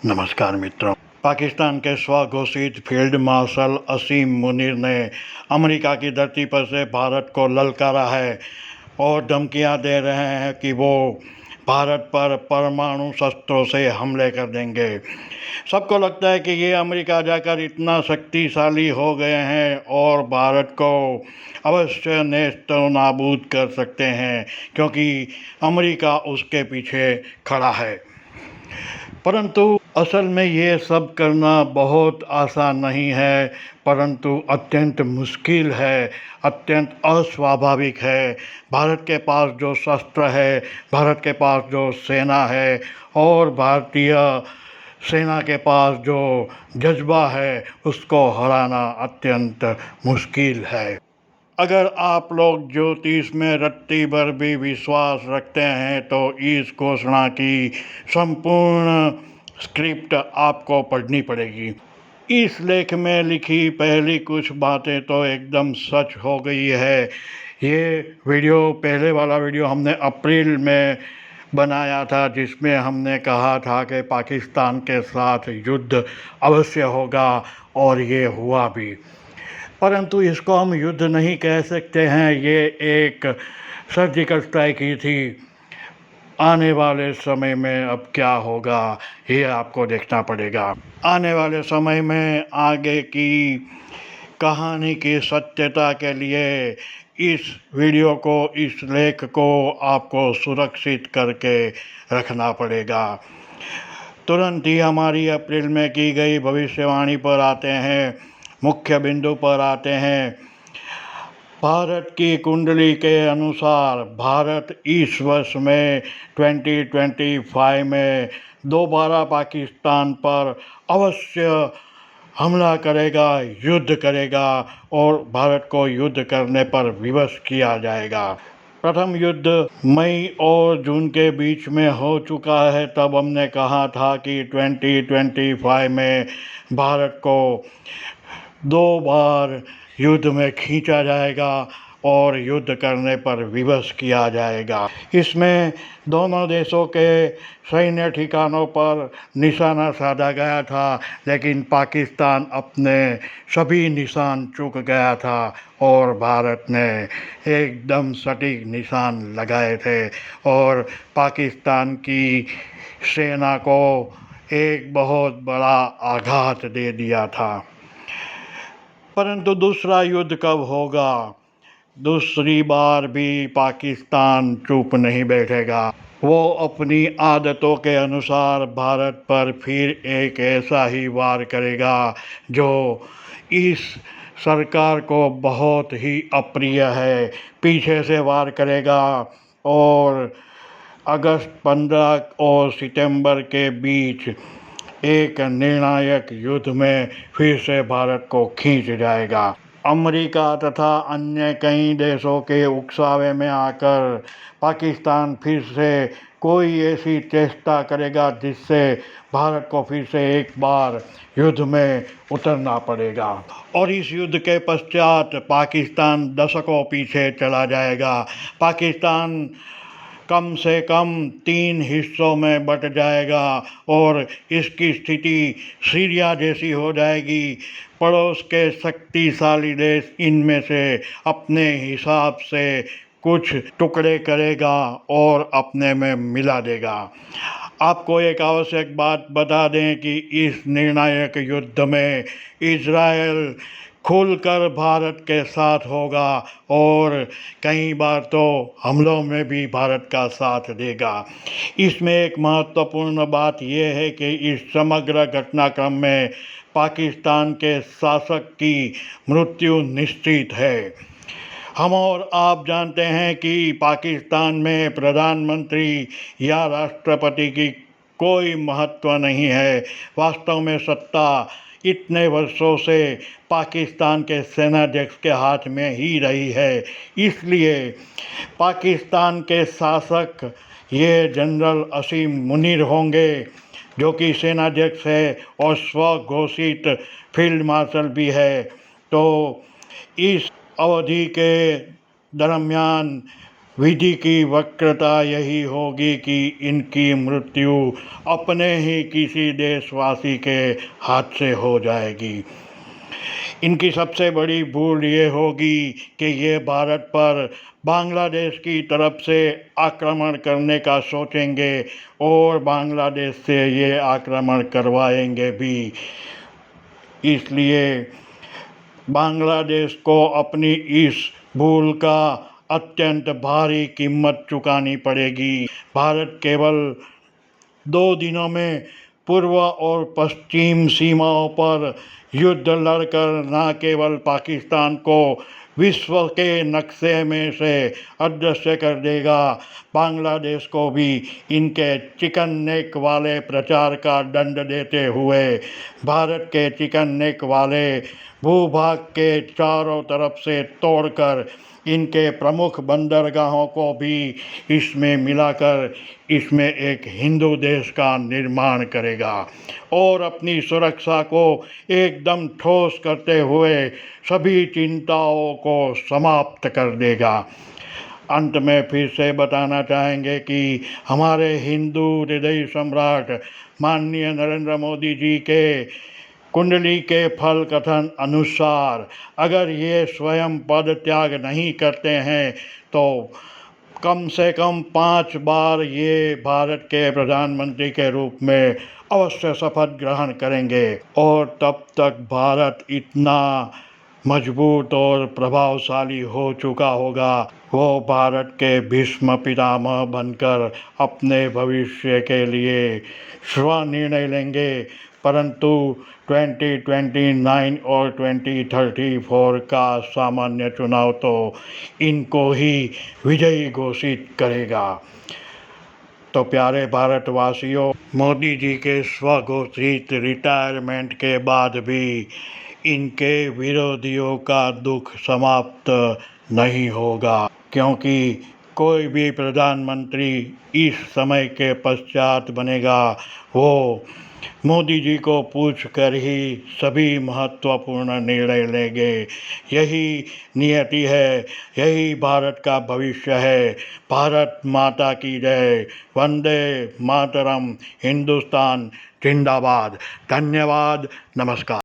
नमस्कार मित्रों। पाकिस्तान के स्वघोषित फील्ड मार्शल असीम मुनीर ने अमेरिका की धरती पर से भारत को ललकारा है और धमकियां दे रहे हैं कि वो भारत पर परमाणु शस्त्रों से हमले कर देंगे। सबको लगता है कि ये अमेरिका जाकर इतना शक्तिशाली हो गए हैं और भारत को अवश्य नेस्त नाबूद कर सकते हैं, क्योंकि अमेरिका उसके पीछे खड़ा है। परंतु असल में ये सब करना बहुत आसान नहीं है, परंतु अत्यंत मुश्किल है, अत्यंत अस्वाभाविक है। भारत के पास जो शस्त्र है, भारत के पास जो सेना है और भारतीय सेना के पास जो जज्बा है, उसको हराना अत्यंत मुश्किल है। अगर आप लोग ज्योतिष में रत्ती भर भी विश्वास रखते हैं तो इस घोषणा की संपूर्ण स्क्रिप्ट आपको पढ़नी पड़ेगी। इस लेख में लिखी पहली कुछ बातें तो एकदम सच हो गई है। ये पहले वाला वीडियो हमने अप्रैल में बनाया था, जिसमें हमने कहा था कि पाकिस्तान के साथ युद्ध अवश्य होगा, और ये हुआ भी। परंतु इसको हम युद्ध नहीं कह सकते हैं, ये एक सर्जिकल स्ट्राइक ही थी। आने वाले समय में अब क्या होगा ये आपको देखना पड़ेगा। आने वाले समय में आगे की कहानी की सत्यता के लिए इस वीडियो को, इस लेख को आपको सुरक्षित करके रखना पड़ेगा। तुरंत ही हमारी अप्रैल में की गई भविष्यवाणी पर आते हैं, मुख्य बिंदु पर आते हैं। भारत की कुंडली के अनुसार भारत इस वर्ष में 2025 में दोबारा पाकिस्तान पर अवश्य हमला करेगा, युद्ध करेगा और भारत को युद्ध करने पर विवश किया जाएगा। प्रथम युद्ध मई और जून के बीच में हो चुका है। तब हमने कहा था कि 2025 में भारत को 2 बार युद्ध में खींचा जाएगा और युद्ध करने पर विवश किया जाएगा। इसमें दोनों देशों के सैन्य ठिकानों पर निशाना साधा गया था, लेकिन पाकिस्तान अपने सभी निशान चूक गया था और भारत ने एकदम सटीक निशान लगाए थे और पाकिस्तान की सेना को एक बहुत बड़ा आघात दे दिया था। परंतु दूसरा युद्ध कब होगा? दूसरी बार भी पाकिस्तान चुप नहीं बैठेगा। वो अपनी आदतों के अनुसार भारत पर फिर एक ऐसा ही वार करेगा जो इस सरकार को बहुत ही अप्रिय है। पीछे से वार करेगा और अगस्त 15 और सितंबर के बीच एक निर्णायक युद्ध में फिर से भारत को खींच जाएगा। अमेरिका तथा अन्य कई देशों के उकसावे में आकर पाकिस्तान फिर से कोई ऐसी चेष्टा करेगा जिससे भारत को फिर से एक बार युद्ध में उतरना पड़ेगा, और इस युद्ध के पश्चात पाकिस्तान दशकों पीछे चला जाएगा। पाकिस्तान कम से कम 3 हिस्सों में बट जाएगा और इसकी स्थिति सीरिया जैसी हो जाएगी। पड़ोस के शक्तिशाली देश इनमें से अपने हिसाब से कुछ टुकड़े करेगा और अपने में मिला देगा। आपको एक आवश्यक बात बता दें कि इस निर्णायक युद्ध में इजरायल खुलकर भारत के साथ होगा और कई बार तो हमलों में भी भारत का साथ देगा। इसमें एक महत्वपूर्ण बात यह है कि इस समग्र घटनाक्रम में पाकिस्तान के शासक की मृत्यु निश्चित है। हम और आप जानते हैं कि पाकिस्तान में प्रधानमंत्री या राष्ट्रपति की कोई महत्व नहीं है। वास्तव में सत्ता इतने वर्षों से पाकिस्तान के सेनाध्यक्ष के हाथ में ही रही है। इसलिए पाकिस्तान के शासक ये जनरल असीम मुनीर होंगे, जो कि सेनाध्यक्ष है और स्वघोषित फील्ड मार्शल भी है। तो इस अवधि के दरमियान विधि की वक्रता यही होगी कि इनकी मृत्यु अपने ही किसी देशवासी के हाथ से हो जाएगी। इनकी सबसे बड़ी भूल ये होगी कि ये भारत पर बांग्लादेश की तरफ से आक्रमण करने का सोचेंगे और बांग्लादेश से ये आक्रमण करवाएंगे भी। इसलिए बांग्लादेश को अपनी इस भूल का अत्यंत भारी कीमत चुकानी पड़ेगी। भारत केवल 2 दिनों में पूर्व और पश्चिम सीमाओं पर युद्ध लड़कर न केवल पाकिस्तान को विश्व के नक्शे में से अदृश्य कर देगा, बांग्लादेश को भी इनके चिकन नेक वाले प्रचार का दंड देते हुए भारत के चिकन नेक वाले भूभाग के चारों तरफ से तोड़कर इनके प्रमुख बंदरगाहों को भी इसमें मिलाकर इसमें एक हिंदू देश का निर्माण करेगा और अपनी सुरक्षा को एकदम ठोस करते हुए सभी चिंताओं को समाप्त कर देगा। अंत में फिर से बताना चाहेंगे कि हमारे हिंदू हृदय सम्राट माननीय नरेंद्र मोदी जी के कुंडली के फल कथन अनुसार अगर ये स्वयं पद त्याग नहीं करते हैं तो कम से कम 5 बार ये भारत के प्रधानमंत्री के रूप में अवश्य शपथ ग्रहण करेंगे और तब तक भारत इतना मजबूत और प्रभावशाली हो चुका होगा, वो भारत के भीष्म पितामह बनकर अपने भविष्य के लिए स्वनिर्णय लेंगे। परंतु 2029 और 2034 का सामान्य चुनाव तो इनको ही विजयी घोषित करेगा। तो प्यारे भारतवासियों, मोदी जी के स्वघोषित रिटायरमेंट के बाद भी इनके विरोधियों का दुख समाप्त नहीं होगा, क्योंकि कोई भी प्रधानमंत्री इस समय के पश्चात बनेगा वो मोदी जी को पूछ कर ही सभी महत्वपूर्ण निर्णय लेंगे। यही नियति है, यही भारत का भविष्य है। भारत माता की जय। वंदे मातरम। हिंदुस्तान जिंदाबाद। धन्यवाद। नमस्कार।